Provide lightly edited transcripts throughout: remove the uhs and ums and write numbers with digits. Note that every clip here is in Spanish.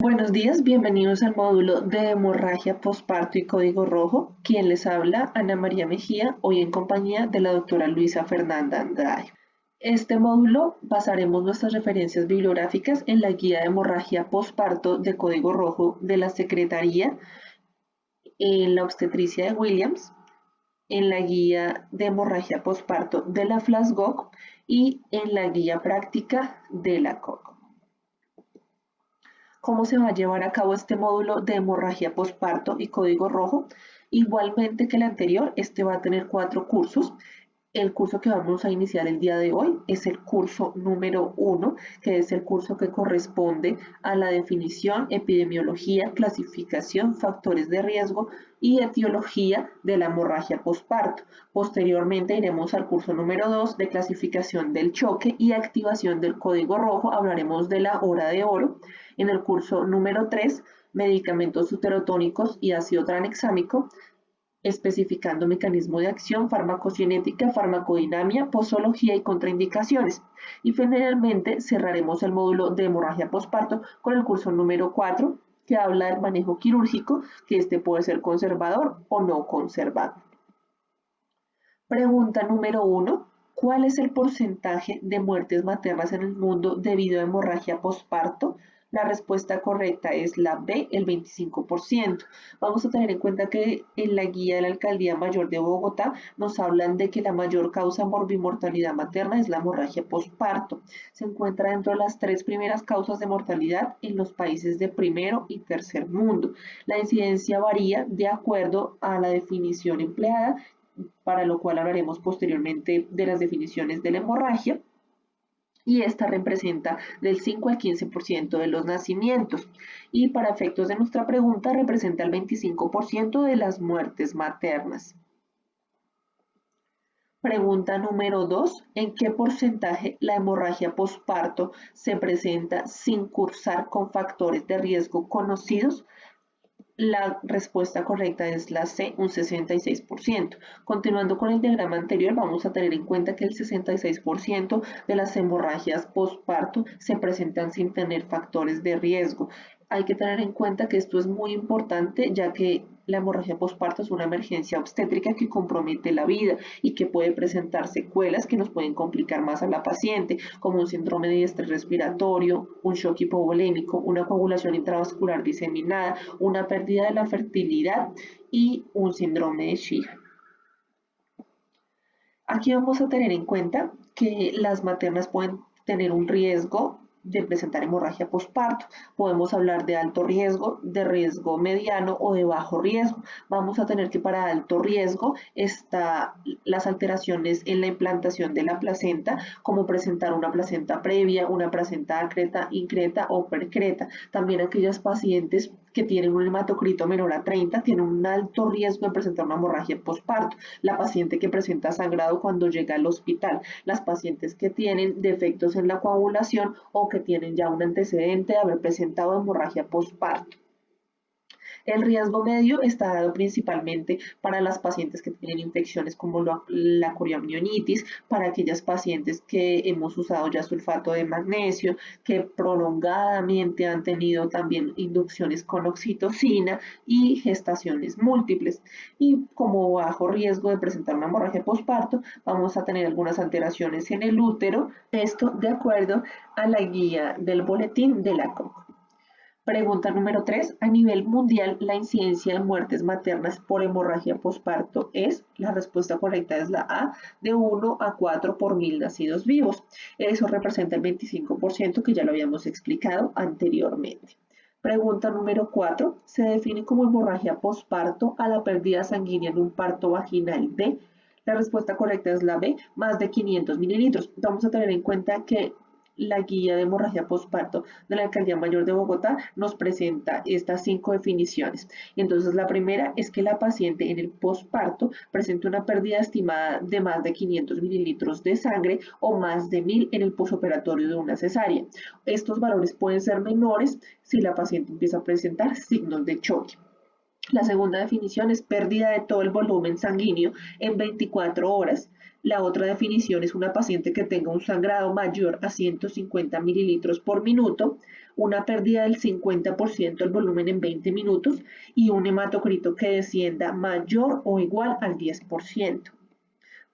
Buenos días, bienvenidos al módulo de hemorragia posparto y código rojo. Quien les habla, Ana María Mejía, hoy en compañía de la doctora Luisa Fernanda Andrade. Este módulo basaremos nuestras referencias bibliográficas en la guía de hemorragia posparto de código rojo de la Secretaría, en la obstetricia de Williams, en la guía de hemorragia posparto de la FLASGOC y en la guía práctica de la COC. ¿Cómo se va a llevar a cabo este módulo de hemorragia posparto y código rojo? Igualmente que el anterior, este va a tener 4 cursos. El curso que vamos a iniciar el día de hoy es el curso número 1, que es el curso que corresponde a la definición, epidemiología, clasificación, factores de riesgo y etiología de la hemorragia posparto. Posteriormente iremos al curso número 2 de clasificación del choque y activación del código rojo. Hablaremos de la hora de oro. En el curso número 3, medicamentos uterotónicos y ácido tranexámico, especificando mecanismo de acción, farmacocinética, farmacodinamia, posología y contraindicaciones. Y finalmente cerraremos el módulo de hemorragia posparto con el curso número 4, que habla del manejo quirúrgico, que este puede ser conservador o no conservador. Pregunta número 1. ¿Cuál es el porcentaje de muertes maternas en el mundo debido a hemorragia posparto? La respuesta correcta es la B, el 25%. Vamos a tener en cuenta que en la guía de la Alcaldía Mayor de Bogotá nos hablan de que la mayor causa de morbimortalidad materna es la hemorragia posparto. Se encuentra dentro de las 3 primeras causas de mortalidad en los países de primero y tercer mundo. La incidencia varía de acuerdo a la definición empleada, para lo cual hablaremos posteriormente de las definiciones de la hemorragia, y esta representa del 5 al 15% de los nacimientos, y para efectos de nuestra pregunta representa el 25% de las muertes maternas. Pregunta número 2. ¿En qué porcentaje la hemorragia posparto se presenta sin cursar con factores de riesgo conocidos? La respuesta correcta es la C, un 66%. Continuando con el diagrama anterior, vamos a tener en cuenta que el 66% de las hemorragias postparto se presentan sin tener factores de riesgo. Hay que tener en cuenta que esto es muy importante, ya que la hemorragia postparto es una emergencia obstétrica que compromete la vida y que puede presentar secuelas que nos pueden complicar más a la paciente, como un síndrome de estrés respiratorio, un shock hipovolémico, una coagulación intravascular diseminada, una pérdida de la fertilidad y un síndrome de Sheehan. Aquí vamos a tener en cuenta que las maternas pueden tener un riesgo de presentar hemorragia posparto. Podemos hablar de alto riesgo, de riesgo mediano o de bajo riesgo. Vamos a tener que para alto riesgo está las alteraciones en la implantación de la placenta, como presentar una placenta previa, una placenta acreta, increta o percreta. También aquellas pacientes que tienen un hematocrito menor a 30 tienen un alto riesgo de presentar una hemorragia posparto. La paciente que presenta sangrado cuando llega al hospital, las pacientes que tienen defectos en la coagulación o que tienen ya un antecedente de haber presentado hemorragia posparto. El riesgo medio está dado principalmente para las pacientes que tienen infecciones como la coriomionitis, para aquellas pacientes que hemos usado ya sulfato de magnesio, que prolongadamente han tenido también inducciones con oxitocina y gestaciones múltiples. Y como bajo riesgo de presentar una hemorragia posparto, vamos a tener algunas alteraciones en el útero, esto de acuerdo a la guía del boletín de la COC. Pregunta número 3. A nivel mundial, la incidencia de muertes maternas por hemorragia posparto es, la respuesta correcta es la A, de 1 a 4 por 1000 nacidos vivos. Eso representa el 25% que ya lo habíamos explicado anteriormente. Pregunta número 4. Se define como hemorragia posparto a la pérdida sanguínea en un parto vaginal de, la respuesta correcta es la B, más de 500 mililitros. Vamos a tener en cuenta que la guía de hemorragia posparto de la Alcaldía Mayor de Bogotá nos presenta estas 5 definiciones. Entonces, la primera es que la paciente en el posparto presenta una pérdida estimada de más de 500 mililitros de sangre o más de 1000 en el posoperatorio de una cesárea. Estos valores pueden ser menores si la paciente empieza a presentar signos de choque. La segunda definición es pérdida de todo el volumen sanguíneo en 24 horas La otra definición es una paciente que tenga un sangrado mayor a 150 mililitros por minuto, una pérdida del 50% del volumen en 20 minutos y un hematocrito que descienda mayor o igual al 10%.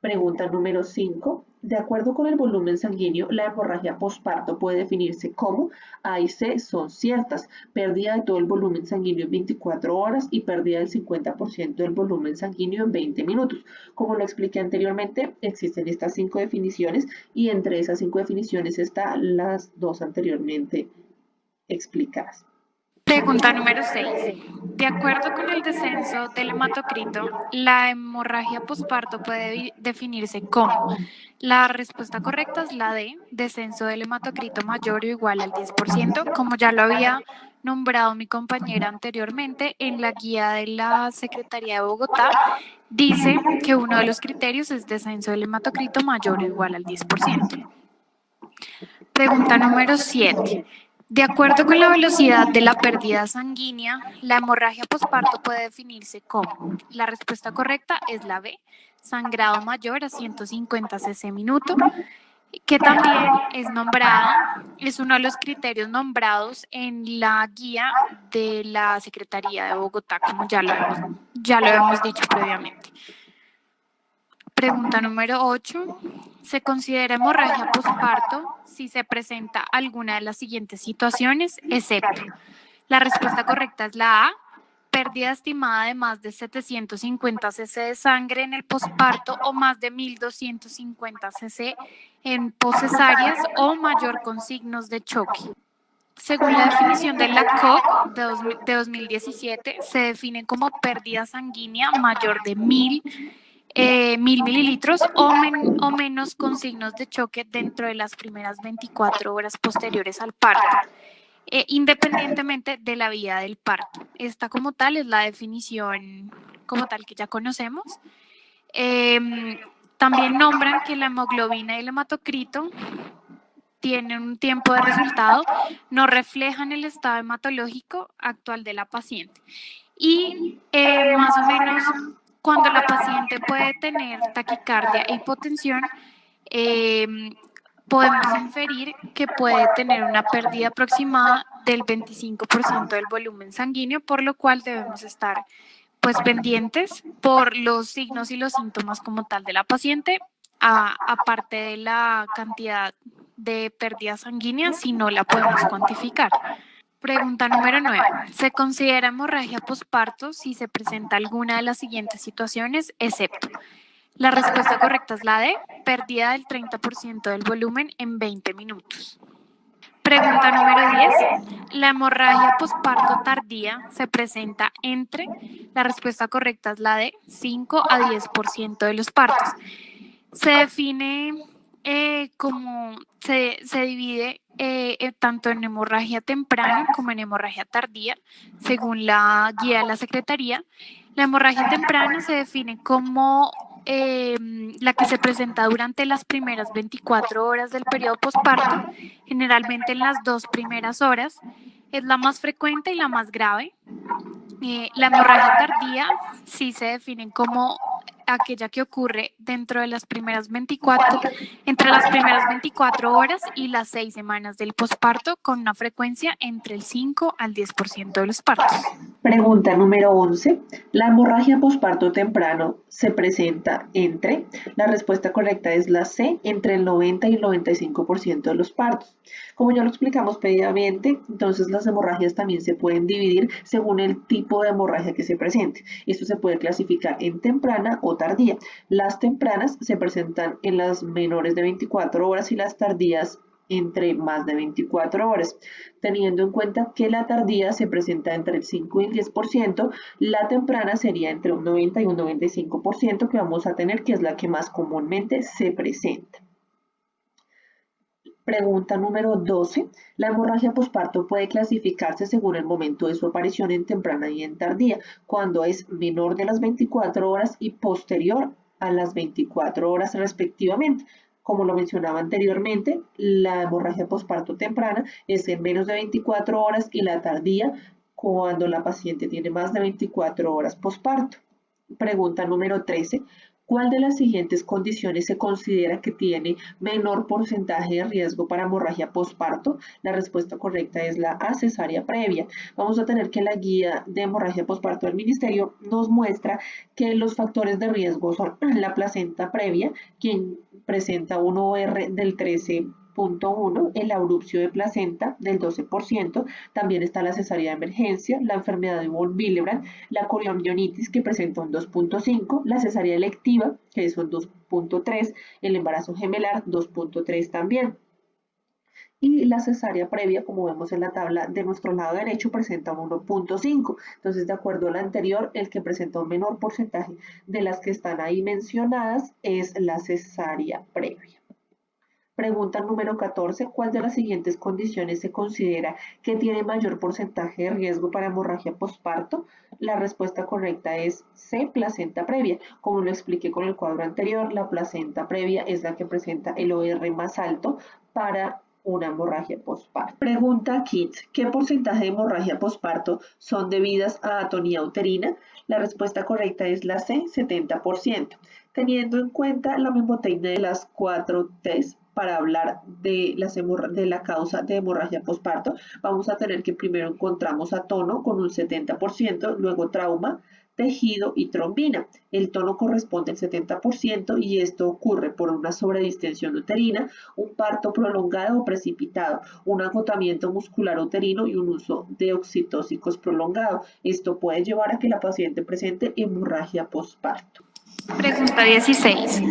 Pregunta número 5. De acuerdo con el volumen sanguíneo, la hemorragia posparto puede definirse como A y C son ciertas, pérdida de todo el volumen sanguíneo en 24 horas y pérdida del 50% del volumen sanguíneo en 20 minutos. Como lo expliqué anteriormente, existen estas 5 definiciones y entre esas 5 definiciones están las dos anteriormente explicadas. Pregunta número 6. De acuerdo con el descenso del hematocrito, la hemorragia posparto puede definirse como. La respuesta correcta es la D, descenso del hematocrito mayor o igual al 10%, como ya lo había nombrado mi compañera anteriormente en la guía de la Secretaría de Bogotá, dice que uno de los criterios es descenso del hematocrito mayor o igual al 10%. Pregunta número 7. De acuerdo con la velocidad de la pérdida sanguínea, la hemorragia posparto puede definirse como. La respuesta correcta es la B, sangrado mayor a 150 cc minuto, que también es uno de los criterios nombrados en la guía de la Secretaría de Bogotá, como ya lo hemos dicho previamente. Pregunta número 8. ¿Se considera hemorragia posparto si se presenta alguna de las siguientes situaciones, excepto? La respuesta correcta es la A, pérdida estimada de más de 750 cc de sangre en el posparto o más de 1250 cc en poscesáreas o mayor con signos de choque. Según la definición de la COC de 2017, se define como pérdida sanguínea mayor de 1000 mililitros o menos con signos de choque dentro de las primeras 24 horas posteriores al parto, independientemente de la vía del parto. Esta como tal es la definición como tal que ya conocemos. También nombran que la hemoglobina y el hematocrito tienen un tiempo de resultado, no reflejan el estado hematológico actual de la paciente. Y más o menos cuando la paciente puede tener taquicardia e hipotensión, podemos inferir que puede tener una pérdida aproximada del 25% del volumen sanguíneo, por lo cual debemos estar pues pendientes por los signos y los síntomas como tal de la paciente, aparte de la cantidad de pérdida sanguínea, si no la podemos cuantificar. Pregunta número 9. ¿Se considera hemorragia posparto si se presenta alguna de las siguientes situaciones, excepto? La respuesta correcta es la D, pérdida del 30% del volumen en 20 minutos. Pregunta número 10. ¿La hemorragia posparto tardía se presenta entre? La respuesta correcta es la D, 5 a 10% de los partos. Se define se divide tanto en hemorragia temprana como en hemorragia tardía, según la guía de la Secretaría. La hemorragia temprana se define como la que se presenta durante las primeras 24 horas del periodo posparto, generalmente en las 2 primeras horas. Es la más frecuente y la más grave. La hemorragia tardía sí se define como aquella que ocurre dentro de las primeras 24, entre las primeras 24 horas y las 6 semanas del posparto, con una frecuencia entre el 5 al 10% de los partos. Pregunta número 11. ¿La hemorragia posparto temprano se presenta entre? La respuesta correcta es la C, entre el 90 y el 95% de los partos. Como ya lo explicamos previamente, entonces las hemorragias también se pueden dividir según el tipo de hemorragia que se presente. Esto se puede clasificar en temprana o tardía. Las tempranas se presentan en las menores de 24 horas y las tardías entre más de 24 horas. Teniendo en cuenta que la tardía se presenta entre el 5 y el 10%, la temprana sería entre un 90 y un 95% que vamos a tener, que es la que más comúnmente se presenta. Pregunta número 12. La hemorragia posparto puede clasificarse según el momento de su aparición en temprana y en tardía, cuando es menor de las 24 horas y posterior a las 24 horas respectivamente. Como lo mencionaba anteriormente, la hemorragia posparto temprana es en menos de 24 horas y la tardía cuando la paciente tiene más de 24 horas posparto. Pregunta número 13. ¿Cuál de las siguientes condiciones se considera que tiene menor porcentaje de riesgo para hemorragia posparto? La respuesta correcta es la A, cesárea previa. Vamos a tener que la guía de hemorragia posparto del ministerio nos muestra que los factores de riesgo son la placenta previa, quien presenta un OR del 13.1, el abrupcio de placenta del 12%, también está la cesárea de emergencia, la enfermedad de von Willebrand, la coriomionitis que presenta un 2.5, la cesárea electiva que es un 2.3, el embarazo gemelar 2.3 también. Y la cesárea previa, como vemos en la tabla de nuestro lado derecho, presenta un 1.5. Entonces, de acuerdo a la anterior, el que presenta un menor porcentaje de las que están ahí mencionadas es la cesárea previa. Pregunta número 14. ¿Cuál de las siguientes condiciones se considera que tiene mayor porcentaje de riesgo para hemorragia posparto? La respuesta correcta es C, placenta previa. Como lo expliqué con el cuadro anterior, la placenta previa es la que presenta el OR más alto para una hemorragia posparto. Pregunta KIT. ¿Qué porcentaje de hemorragia posparto son debidas a atonía uterina? La respuesta correcta es la C, 70%. Teniendo en cuenta la memotecnia de las 4 T's, para hablar de la causa de hemorragia posparto, vamos a tener que primero encontramos a tono con un 70%, luego trauma, tejido y trombina. El tono corresponde al 70% y esto ocurre por una sobredistensión uterina, un parto prolongado o precipitado, un agotamiento muscular uterino y un uso de oxitóxicos prolongado. Esto puede llevar a que la paciente presente hemorragia posparto. Pregunta 16.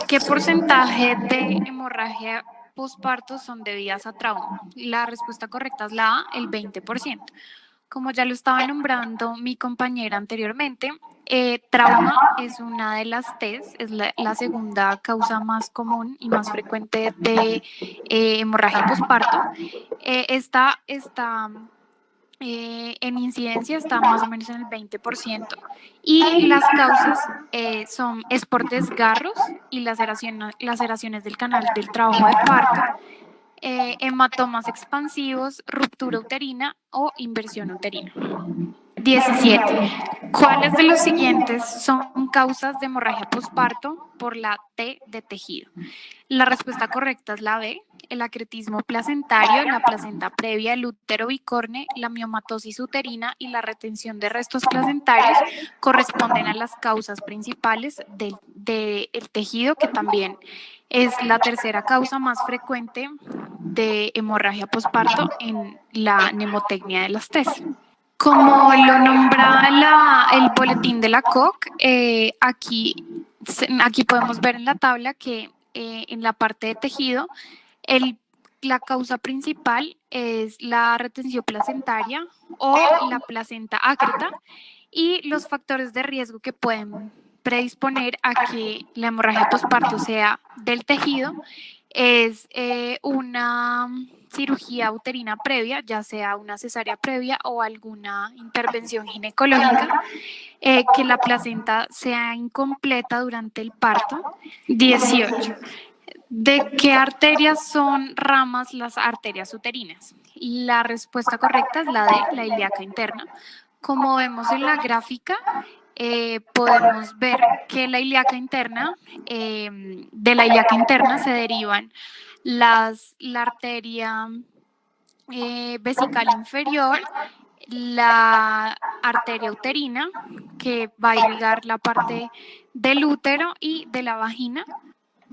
¿Qué porcentaje de hemorragia posparto son debidas a trauma? La respuesta correcta es la A, el 20%. Como ya lo estaba nombrando mi compañera anteriormente, trauma es una de las T's, es la segunda causa más común y más frecuente de hemorragia posparto. Esta está en incidencia, está más o menos en el 20%. Y las causas es por desgarros y laceraciones del canal del trabajo de parto, hematomas expansivos, ruptura uterina o inversión uterina. 17. ¿Cuáles de los siguientes son causas de hemorragia posparto por la T de tejido? La respuesta correcta es la B, el acretismo placentario, la placenta previa, el útero bicorne, la miomatosis uterina y la retención de restos placentarios corresponden a las causas principales del tejido, que también es la tercera causa más frecuente de hemorragia posparto en la mnemotecnia de las TES. Como lo nombra el boletín de la COC, aquí podemos ver en la tabla que en la parte de tejido, la causa principal es la retención placentaria o la placenta ácreta, y los factores de riesgo que pueden predisponer a que la hemorragia posparto sea del tejido es una cirugía uterina previa, ya sea una cesárea previa o alguna intervención ginecológica, que la placenta sea incompleta durante el parto. 18. ¿De qué arterias son ramas las arterias uterinas? La respuesta correcta es la de la ilíaca interna. Como vemos en la gráfica, podemos ver que la ilíaca interna, de la ilíaca interna se derivan la arteria vesical inferior, la arteria uterina, que va a irrigar la parte del útero y de la vagina,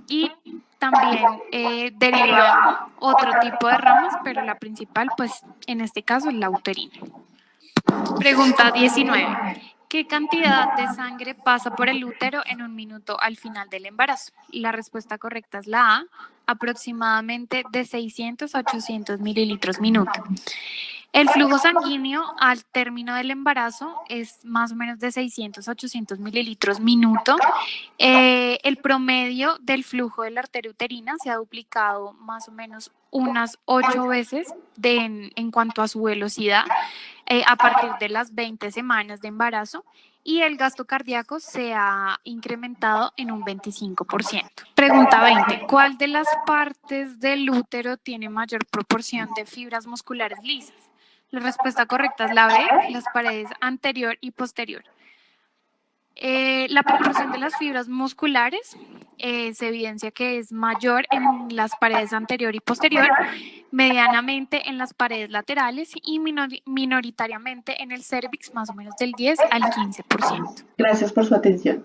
y también deriva otro tipo de ramas, pero la principal, pues en este caso, es la uterina. Pregunta 19. ¿Qué cantidad de sangre pasa por el útero en un minuto al final del embarazo? La respuesta correcta es la A, aproximadamente de 600 a 800 mililitros minuto. El flujo sanguíneo al término del embarazo es más o menos de 600 a 800 mililitros minuto. El promedio del flujo de la arteria uterina se ha duplicado más o menos unas 8 veces en cuanto a su velocidad a partir de las 20 semanas de embarazo, y el gasto cardíaco se ha incrementado en un 25%. Pregunta 20. ¿Cuál de las partes del útero tiene mayor proporción de fibras musculares lisas? La respuesta correcta es la B, las paredes anterior y posterior. La proporción de las fibras musculares se evidencia que es mayor en las paredes anterior y posterior, medianamente en las paredes laterales y minoritariamente en el cérvix, más o menos del 10 al 15%. Gracias por su atención.